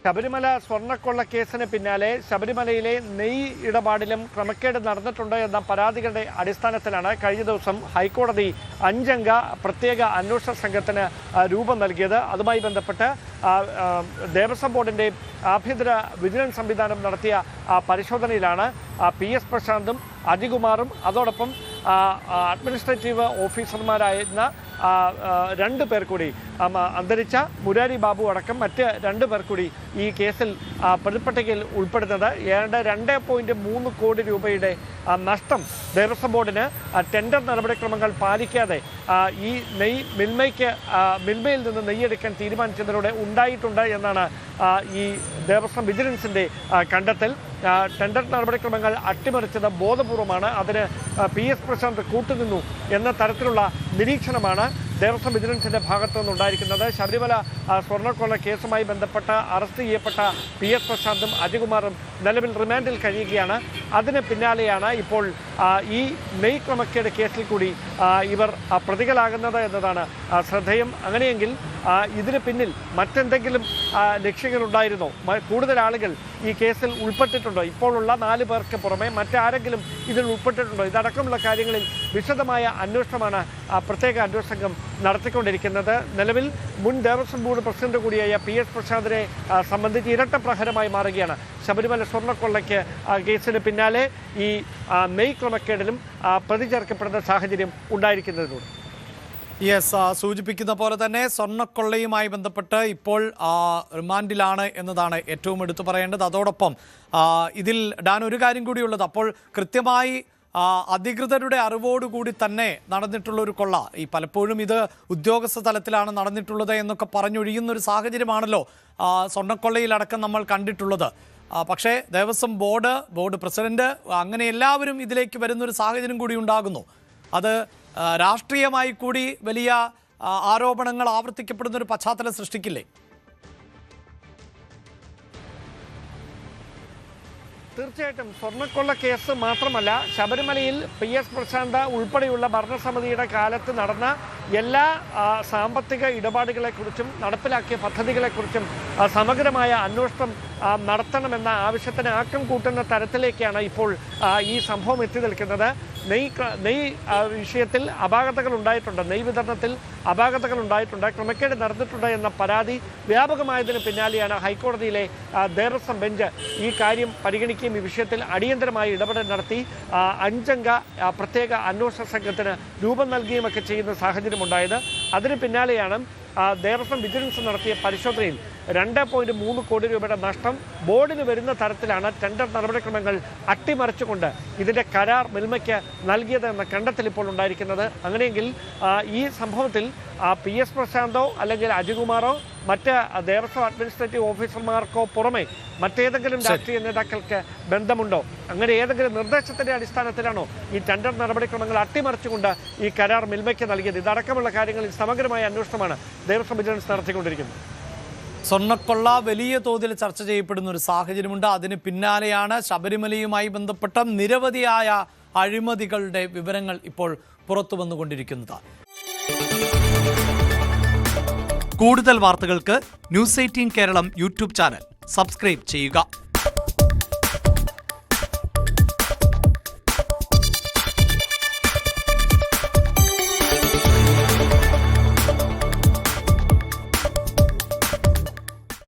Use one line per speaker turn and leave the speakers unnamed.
ശബരിമല സ്വർണ്ണക്കൊള്ള കേസിന് പിന്നാലെ ശബരിമലയിലെ നെയ്യ് ഇടപാടിലും ക്രമക്കേട് നടന്നിട്ടുണ്ട് എന്ന പരാതികളുടെ അടിസ്ഥാനത്തിലാണ് കഴിഞ്ഞ ദിവസം ഹൈക്കോടതി 5 അംഗ പ്രത്യേക അന്വേഷണ സംഘത്തിന് രൂപം നൽകിയത്. അതുമായി ബന്ധപ്പെട്ട് ദേവസ്വം ബോർഡിൻ്റെ ആഭ്യന്തര വിജിലൻസ് സംവിധാനം നടത്തിയ പരിശോധനയിലാണ് PS പ്രശാന്തും അജികുമാറും അതോടൊപ്പം അഡ്മിനിസ്ട്രേറ്റീവ് ഓഫീസർമാരായിരുന്ന 2 പേർ കൂടി അന്തരിച്ച മുരാരി ബാബു അടക്കം മറ്റ് 2 പേർ കൂടി ഈ കേസിൽ പ്രതിപട്ടികയിൽ ഉൾപ്പെടുന്നത്. ഏതാണ്ട് 2.3 കോടി രൂപയുടെ നഷ്ടം ദേവസ്വം ബോർഡിന് ടെൻഡർ നടപടിക്രമങ്ങൾ പാലിക്കാതെ ഈ മിൽമയിൽ നിന്ന് നെയ്യെടുക്കാൻ തീരുമാനിച്ചതിലൂടെ ഉണ്ടായിട്ടുണ്ട് എന്നാണ് ഈ ദേവസ്വം വിജിലൻസിൻ്റെ കണ്ടെത്തൽ. ടെൻഡർ നടപടിക്രമങ്ങൾ അട്ടിമറിച്ചത് ബോധപൂർവമാണ്, അതിന് PS പ്രശാന്ത് കൂട്ടുനിന്നു എന്ന തരത്തിലുള്ള നിരീക്ഷണമാണ് ദേവസ്വം വിജിലൻസിൻ്റെ ഭാഗത്തു നിന്നുണ്ടായിരിക്കുന്നത്. ശബരിമല സ്വർണ്ണക്കൊള്ള കേസുമായി ബന്ധപ്പെട്ട് അറസ്റ്റ് ചെയ്യപ്പെട്ട PS പ്രശാന്തും അജികുമാറും നിലവിൽ റിമാൻഡിൽ കഴിയുകയാണ്. അതിന് പിന്നാലെയാണ് ഇപ്പോൾ ഈ നെയ് ക്രമക്കേട് കേസിൽ കൂടി ഇവർ പ്രതികളാകുന്നത് എന്നതാണ് ശ്രദ്ധേയം. അങ്ങനെയെങ്കിൽ ഇതിന് പിന്നിൽ മറ്റെന്തെങ്കിലും ലക്ഷ്യങ്ങളുണ്ടായിരുന്നോ? കൂടുതൽ ആളുകൾ ഈ കേസിൽ ഉൾപ്പെട്ടിട്ടുണ്ടോ? ഇപ്പോഴുള്ള 4 പേർക്ക് പുറമെ മറ്റാരെങ്കിലും ഇതിൽ ഉൾപ്പെട്ടിട്ടുണ്ടോ? ഇതടക്കമുള്ള കാര്യങ്ങളിൽ വിശദമായ അന്വേഷണമാണ് പ്രത്യേക അന്വേഷണ സംഘം നടത്തിക്കൊണ്ടിരിക്കുന്നത്. നിലവിൽ മുൻ ദേവസ്വം ബോർഡ് പ്രസിഡന്റ് കൂടിയായ PS പ്രശാന്തിനെ സംബന്ധിച്ച് ഇരട്ട പ്രഹരമായി മാറുകയാണ് ശബരിമല സ്വർണ്ണക്കൊള്ളയ്ക്ക് കേസിന് പിന്നാലെ ഈ നെയ് ക്രമക്കേടിലും പ്രതി ചേർക്കപ്പെടുന്ന സാഹചര്യം ഉണ്ടായിരിക്കുന്നതിലൂടെ.
സൂചിപ്പിക്കുന്ന പോലെ തന്നെ സ്വർണ്ണക്കൊള്ളയുമായി ബന്ധപ്പെട്ട് ഇപ്പോൾ റിമാൻഡിലാണ് എന്നതാണ് ഏറ്റവും എടുത്തു പറയേണ്ടത്. അതോടൊപ്പം ഇതിൽ ഒരു കാര്യം കൂടിയുള്ളത്, അപ്പോൾ കൃത്യമായി അധികൃതരുടെ അറിവോടുകൂടി തന്നെ നടന്നിട്ടുള്ള ഒരു കൊള്ള, ഈ പലപ്പോഴും ഇത് ഉദ്യോഗസ്ഥ തലത്തിലാണ് നടന്നിട്ടുള്ളത് എന്നൊക്കെ പറഞ്ഞൊഴിയുന്നൊരു സാഹചര്യമാണല്ലോ സ്വർണ്ണക്കൊള്ളയിലടക്കം നമ്മൾ കണ്ടിട്ടുള്ളത്. പക്ഷേ ദേവസ്വം ബോർഡ് പ്രസിഡന്റ് അങ്ങനെ എല്ലാവരും ഇതിലേക്ക് വരുന്നൊരു സാഹചര്യം കൂടി ഉണ്ടാകുന്നു. അത് രാഷ്ട്രീയമായി കൂടി വലിയ ആരോപണങ്ങൾ ആവർത്തിക്കപ്പെടുന്ന ഒരു പശ്ചാത്തലം സൃഷ്ടിക്കില്ലേ?
തീർച്ചയായിട്ടും സ്വർണ്ണക്കൊള്ള കേസ് മാത്രമല്ല, ശബരിമലയിൽ PS പ്രശാന്ത് ഉൾപ്പെടെയുള്ള ഭരണസമിതിയുടെ കാലത്ത് നടന്ന എല്ലാ സാമ്പത്തിക ഇടപാടുകളെക്കുറിച്ചും നടപ്പിലാക്കിയ പദ്ധതികളെക്കുറിച്ചും സമഗ്രമായ അന്വേഷണം നടത്തണമെന്ന ആവശ്യത്തിന് ആക്കം കൂട്ടുന്ന തരത്തിലേക്കാണ് ഇപ്പോൾ ഈ സംഭവം എത്തി നിൽക്കുന്നത്. നെയ് വിഷയത്തിൽ അപാകതകൾ ഉണ്ടായിട്ടുണ്ട്, നെയ് വിതരണത്തിൽ അപാകതകൾ ഉണ്ടായിട്ടുണ്ട്, ക്രമക്കേട് നടന്നിട്ടുണ്ട് എന്ന പരാതി വ്യാപകമായതിന് പിന്നാലെയാണ് ഹൈക്കോടതിയിലെ ദേവസ്വം ബെഞ്ച് ഈ കാര്യം പരിഗണിക്കുകയും ഈ വിഷയത്തിൽ അടിയന്തരമായി ഇടപെടൽ നടത്തി 5 അംഗ പ്രത്യേക അന്വേഷണ സംഘത്തിന് രൂപം നൽകുകയുമൊക്കെ ചെയ്യുന്ന സാഹചര്യമുണ്ടായത്. അതിന് പിന്നാലെയാണ് ദേവസ്വം വിജിലൻസ് നടത്തിയ പരിശോധനയിൽ 2.3 കോടി രൂപയുടെ നഷ്ടം ബോർഡിന് വരുന്ന തരത്തിലാണ് ടെൻഡർ നടപടിക്രമങ്ങൾ അട്ടിമറിച്ചുകൊണ്ട് ഇതിൻ്റെ കരാർ മിൽമയ്ക്ക് നൽകിയത് എന്ന കണ്ടെത്തൽ ഇപ്പോൾ ഉണ്ടായിരിക്കുന്നത്. അങ്ങനെയെങ്കിൽ ഈ സംഭവത്തിൽ PS പ്രശാന്തോ അല്ലെങ്കിൽ അജികുമാറോ മറ്റ് ദേവസ്വം അഡ്മിനിസ്ട്രേറ്റീവ് ഓഫീസർമാർക്കോ പുറമെ മറ്റേതെങ്കിലും രാഷ്ട്രീയ നേതാക്കൾക്ക് ബന്ധമുണ്ടോ? അങ്ങനെ ഏതെങ്കിലും നിർദ്ദേശത്തിൻ്റെ അടിസ്ഥാനത്തിലാണോ ഈ ടെൻഡർ നടപടിക്രമങ്ങൾ അട്ടിമറിച്ചുകൊണ്ട് ഈ കരാർ മിൽമയ്ക്ക് നൽകിയത്? ഇതടക്കമുള്ള കാര്യങ്ങളിൽ സമഗ്രമായ അന്വേഷണമാണ് ദേവസ്വം വിജിലൻസ് നടത്തിക്കൊണ്ടിരിക്കുന്നത്.
സ്വർണ്ണക്കൊള്ള വലിയ തോതിൽ ചർച്ച ചെയ്യപ്പെടുന്ന ഒരു സാഹചര്യമുണ്ട്. അതിന് പിന്നാലെയാണ് ശബരിമലയുമായി ബന്ധപ്പെട്ട നിരവധിയായ അഴിമതികളുടെ വിവരങ്ങൾ ഇപ്പോൾ പുറത്തു വന്നുകൊണ്ടിരിക്കുന്നത്. കൂടുതൽ വാർത്തകൾക്ക് News 18 Keralam YouTube channel subscribe ചെയ്യുക.